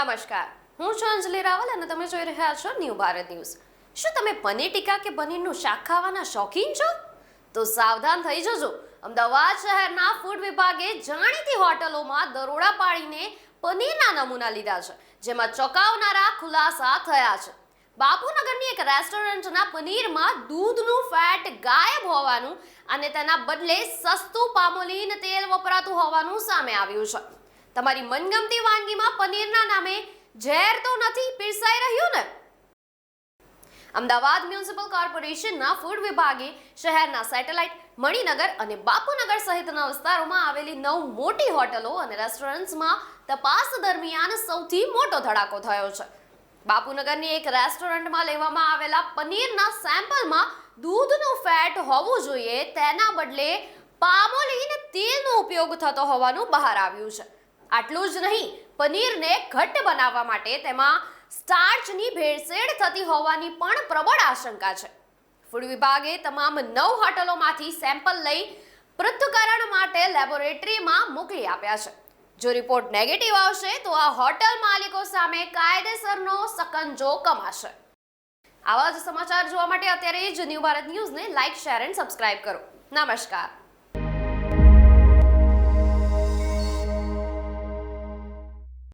નમસ્કાર, હું છું અંજલિ રાવલ અને તમે જોઈ રહ્યા છો ન્યૂ ભારત ન્યૂઝ. શું તમે પનીર ટીકા કે પનીરનું શાક ખાવાના શોખીન છો? તો સાવધાન થઈ જજો. અમદાવાદ શહેરના ફૂડ વિભાગે જાણીતી હોટલોમાં દરોડા પાડીને પનીરના નમૂના લીધા છે, જેમાં ચોંકાવનારા ખુલાસા થયા છે. બાપુનગરની એક રેસ્ટોરન્ટના પનીરમાં દૂધનું ફેટ ગાયબ હોવાનું અને તેના બદલે સસ્તું પામોલીન તેલ વપરાતું હોવાનું સામે આવ્યું છે. તમારી મનગમતી વાનગીમાં પનીરના નામે ઝેર તો નથી પીરસાઈ રહ્યું ને? અમદાવાદ મ્યુનિસિપલ કોર્પોરેશનના ફૂડ વિભાગે શહેરના સેટેલાઇટ, મણિનગર અને બાપુનગર સહિતના વિસ્તારોમાં આવેલી 9 મોટી હોટલો અને રેસ્ટોરન્ટ્સમાં તપાસ દરમિયાન સૌથી મોટો ધડાકો થયો છે. બાપુનગરની એક રેસ્ટોરન્ટમાં લેવામાં આવેલા પનીરના સેમ્પલમાં દૂધનું ફેટ હોવું જોઈએ તેના બદલે પામોલીન તેલનો ઉપયોગ થતો હોવાનું બહાર આવ્યું છે. આટલું જ નહીં, પનીરને ઘટ્ટ બનાવવા માટે તેમાં સ્ટાર્ચની ભેળસેળ થતી હોવાની પણ પ્રબળ આશંકા છે. ફૂડ વિભાગે તમામ 9 હોટલોમાંથી સેમ્પલ લઈ પૃથ્થકરણ માટે લેબોરેટરીમાં મોકલી આપ્યા છે. જો રિપોર્ટ નેગેટિવ આવશે તો આ હોટલ માલિકો સામે કાયદેસરનો સકંજો કમાશે. આવા જ સમાચાર જોવા માટે અત્યારે જ ન્યૂ ભારત ન્યૂઝને લાઇક, શેર એન્ડ સબસ્ક્રાઇબ કરો. નમસ્કાર.